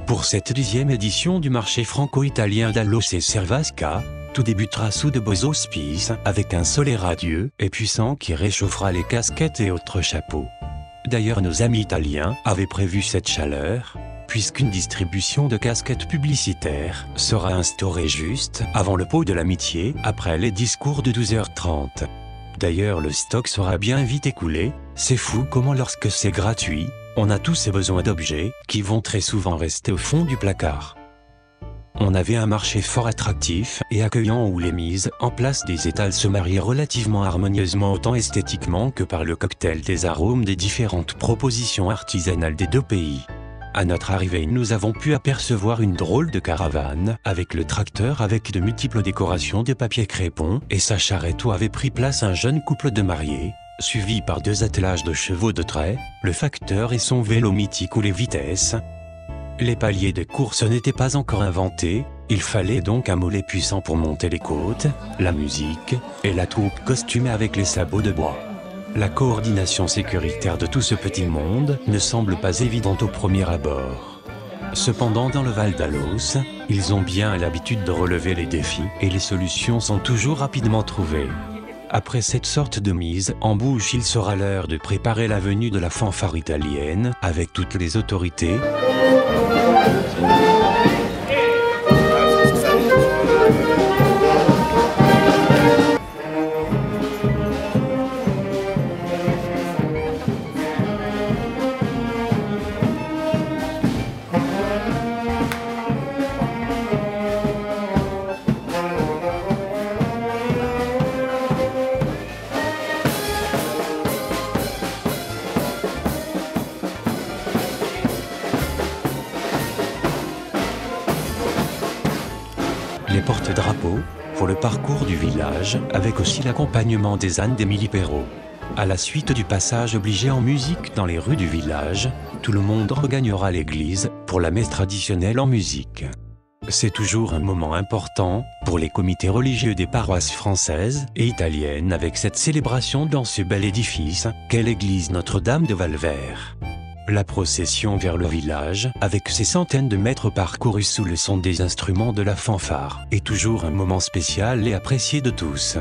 Pour cette 10e édition du marché franco-italien d'Allos et Cervasca, tout débutera sous de beaux auspices, avec un soleil radieux et puissant qui réchauffera les casquettes et autres chapeaux. D'ailleurs, nos amis italiens avaient prévu cette chaleur, puisqu'une distribution de casquettes publicitaires sera instaurée juste avant le pot de l'amitié, après les discours de 12h30. D'ailleurs, le stock sera bien vite écoulé. C'est fou comment lorsque c'est gratuit, on a tous ces besoins d'objets qui vont très souvent rester au fond du placard. On avait un marché fort attractif et accueillant où les mises en place des étals se mariaient relativement harmonieusement autant esthétiquement que par le cocktail des arômes des différentes propositions artisanales des deux pays. À notre arrivée, nous avons pu apercevoir une drôle de caravane avec le tracteur avec de multiples décorations de papier crépon et sa charrette où avait pris place un jeune couple de mariés, suivi par 2 attelages de chevaux de trait, le facteur et son vélo mythique ou les vitesses. Les paliers de course n'étaient pas encore inventés, il fallait donc un mollet puissant pour monter les côtes, la musique et la troupe costumée avec les sabots de bois. La coordination sécuritaire de tout ce petit monde ne semble pas évidente au premier abord. Cependant, dans le Val d'Allos, ils ont bien l'habitude de relever les défis et les solutions sont toujours rapidement trouvées. Après cette sorte de mise en bouche, il sera l'heure de préparer la venue de la fanfare italienne avec toutes les autorités. Les porte-drapeaux, pour le parcours du village, avec aussi l'accompagnement des ânes d'Émilie Perrault. À la suite du passage obligé en musique dans les rues du village, tout le monde regagnera l'église pour la messe traditionnelle en musique. C'est toujours un moment important pour les comités religieux des paroisses françaises et italiennes avec cette célébration dans ce bel édifice qu'est l'église Notre-Dame de Valvert. La procession vers le village, avec ses centaines de mètres parcourus sous le son des instruments de la fanfare, est toujours un moment spécial et apprécié de tous.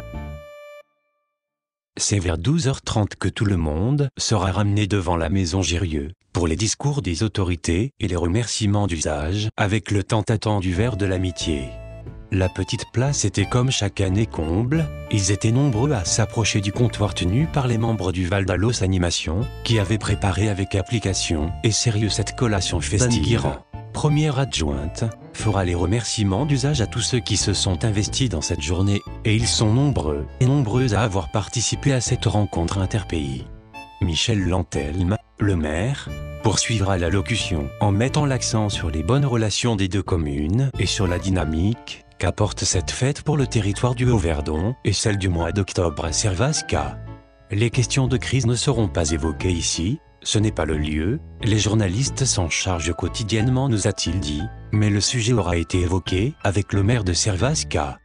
C'est vers 12h30 que tout le monde sera ramené devant la maison Girieux, pour les discours des autorités et les remerciements d'usage, avec le tant attendu verre de l'amitié. La petite place était comme chaque année comble, ils étaient nombreux à s'approcher du comptoir tenu par les membres du Val d'Allos Animation, qui avaient préparé avec application et sérieux cette collation festive. Première adjointe, fera les remerciements d'usage à tous ceux qui se sont investis dans cette journée, et ils sont nombreux et nombreuses à avoir participé à cette rencontre interpays. Michel Lantelme, le maire, poursuivra l'allocution en mettant l'accent sur les bonnes relations des deux communes et sur la dynamique qu'apporte cette fête pour le territoire du Haut-Verdon et celle du mois d'octobre à Cervasca. Les questions de crise ne seront pas évoquées ici, ce n'est pas le lieu, les journalistes s'en chargent quotidiennement nous a-t-il dit, mais le sujet aura été évoqué avec le maire de Cervasca.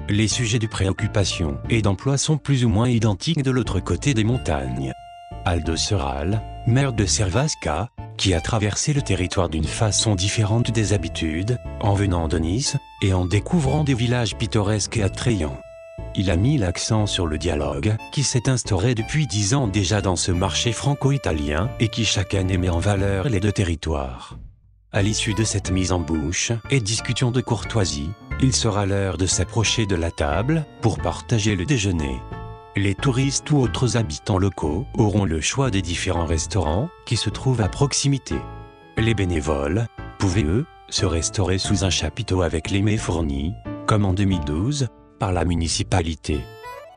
Les sujets de préoccupation et d'emploi sont plus ou moins identiques de l'autre côté des montagnes. Aldo Serral, maire de Cervasca, qui a traversé le territoire d'une façon différente des habitudes, en venant de Nice, et en découvrant des villages pittoresques et attrayants. Il a mis l'accent sur le dialogue, qui s'est instauré depuis 10 ans déjà dans ce marché franco-italien, et qui chaque année met en valeur les deux territoires. À l'issue de cette mise en bouche, et discussion de courtoisie, il sera l'heure de s'approcher de la table, pour partager le déjeuner. Les touristes ou autres habitants locaux auront le choix des différents restaurants qui se trouvent à proximité. Les bénévoles pouvaient, eux, se restaurer sous un chapiteau avec les mets fournis, comme en 2012, par la municipalité.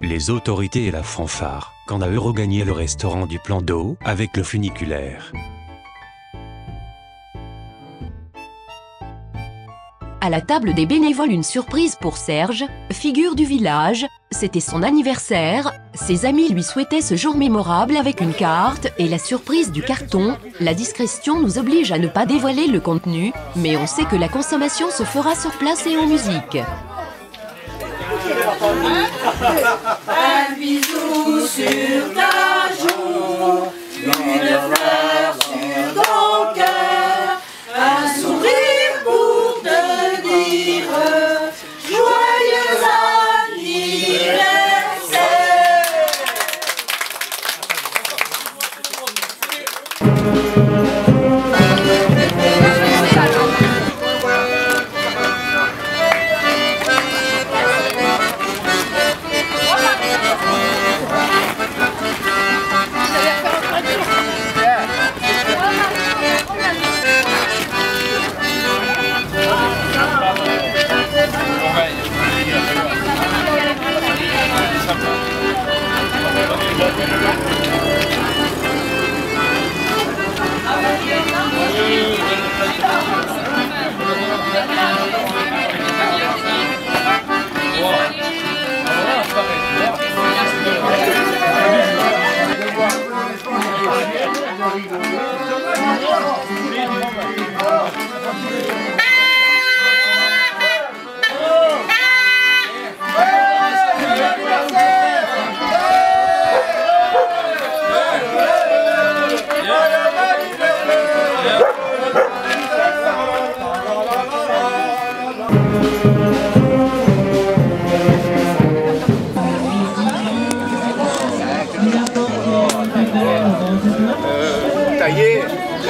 Les autorités et la fanfare, quant à eux, regagnaient le restaurant du plan d'eau avec le funiculaire. À la table des bénévoles, une surprise pour Serge, figure du village. C'était son anniversaire, ses amis lui souhaitaient ce jour mémorable avec une carte et la surprise du carton. La discrétion nous oblige à ne pas dévoiler le contenu, mais on sait que la consommation se fera sur place et en musique. Un bisou sur ta joue, une fleur sur ton cœur, un sourire.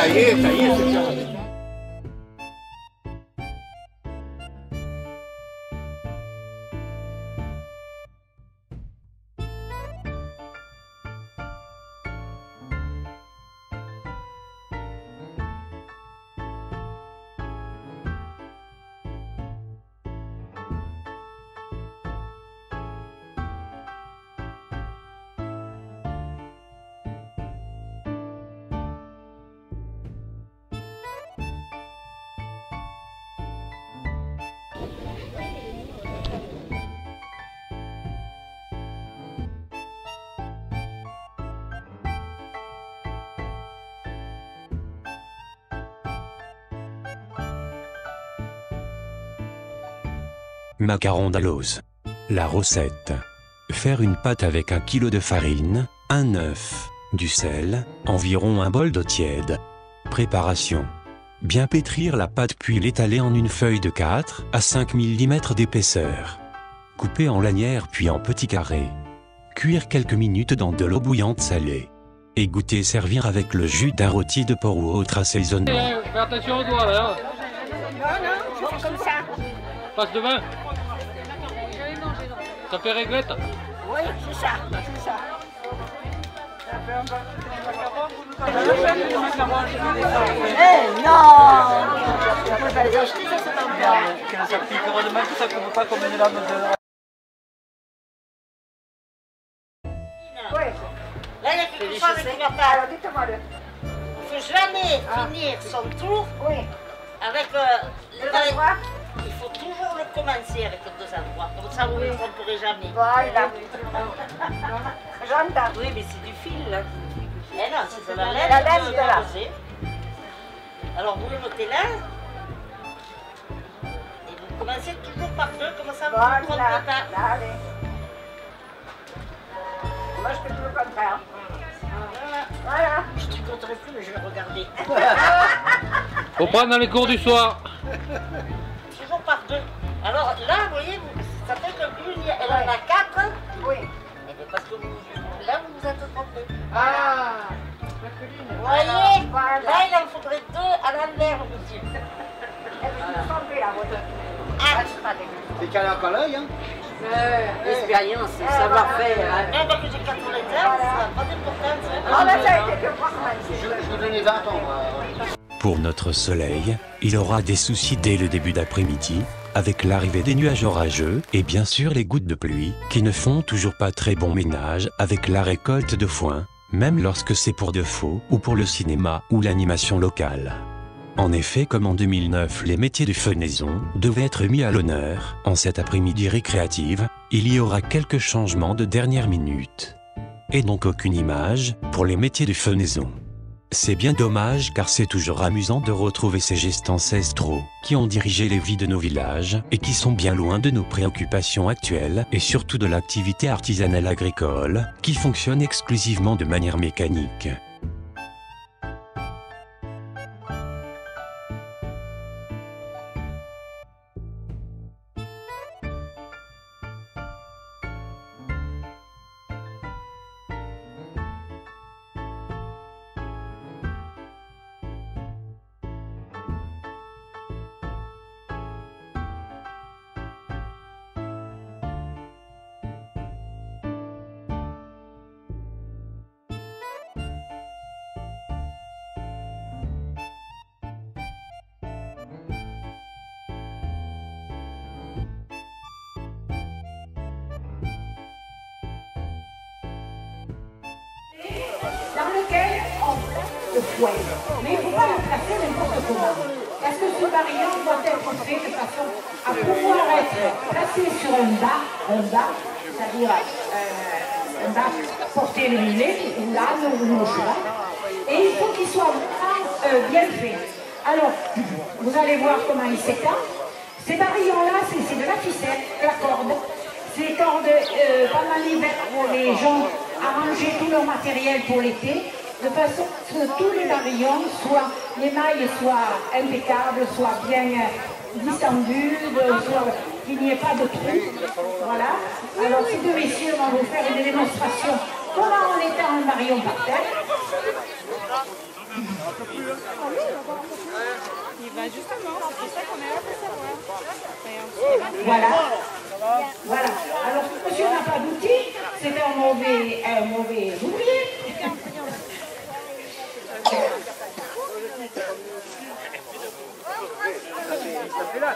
taillé, c'est bien. Macaron d'Alos. La recette. Faire une pâte avec 1 kg de farine, un œuf, du sel, environ un bol d'eau tiède. Préparation. Bien pétrir la pâte puis l'étaler en une feuille de 4 à 5 mm d'épaisseur. Couper en lanières puis en petits carrés. Cuire quelques minutes dans de l'eau bouillante salée. Égoutter et servir avec le jus d'un rôti de porc ou autre assaisonnement. Fais attention aux doigts là. Non, je fais comme ça. Passe devant. Ça fait réglette. Oui, c'est ça, c'est ça. Eh non! Je vais les acheter, ça c'est pas bien. Que ça pique heureusement que ça ne couvre pas comme une lame de... Oui. Là, il y a quelque chose qui va pas. Alors, dites-moi-le. Il ne faut jamais finir son tour avec les deux endroits. Il faut toujours le commencer avec les deux endroits. Comme ça, vous ne vous tromperez jamais. Voilà. J'entends. Oui, mais c'est du fil, là. Eh non, c'est de la laine. La laine de là. Alors, vous le mettez là. Et vous commencez toujours par deux, comme ça, vous ne vous trompez pas. Allez. Moi, je fais tout le contraire. Voilà. Je ne tricoterai plus, mais je vais regarder. Faut prendre dans les cours du soir. Toujours par deux. Alors là, vous voyez, ça fait que l'une, elle en a 4. Oui. Et bien parce que là, vous vous êtes trompé. Ah. Vous voyez, voilà. Là, il en faudrait 2 à l'envers, monsieur. Elle vous trompez là, votre. Ah, C'est qu'elle a pas l'œil, hein. L'expérience, le savoir-faire. Même que j'ai 4 lettres, ça n'a pas d'importance. Ah, là, ça a été que moi, Je vous donnais 20 ans. Pour notre soleil, il aura des soucis dès le début d'après-midi, avec l'arrivée des nuages orageux et bien sûr les gouttes de pluie, qui ne font toujours pas très bon ménage avec la récolte de foin, même lorsque c'est pour de faux ou pour le cinéma ou l'animation locale. En effet, comme en 2009 les métiers de fenaison devaient être mis à l'honneur, en cet après-midi récréative, il y aura quelques changements de dernière minute. Et donc aucune image pour les métiers de fenaison. C'est bien dommage car c'est toujours amusant de retrouver ces gestes ancestraux qui ont dirigé les vies de nos villages et qui sont bien loin de nos préoccupations actuelles et surtout de l'activité artisanale agricole qui fonctionne exclusivement de manière mécanique. Dans lequel on place le foyer. Mais il ne faut pas le placer n'importe comment. Parce que ce barillon doit être fait de façon à pouvoir être placé sur un bac, c'est-à-dire un bac porté le millet, ou l'âne ou le cheval. Et il faut qu'il soit vraiment bien fait. Alors, vous allez voir comment il s'étend. Ces barillons-là, c'est de la ficelle, de la corde. Ces cordes, pendant l'hiver, pour les gens arranger tout leur matériel pour l'été, de façon que tous les barillons soient, les mailles soient impeccables, soient bien distendues, qu'il n'y ait pas de trous. Voilà. Alors ces deux messieurs vont vous faire une démonstration comment on étend un barillon par terre. Ben justement, c'est pour ça qu'on est là pour savoir. Voilà. Voilà. Alors, si monsieur n'a pas d'outils, c'est un mauvais ouvrier. Ça fait là,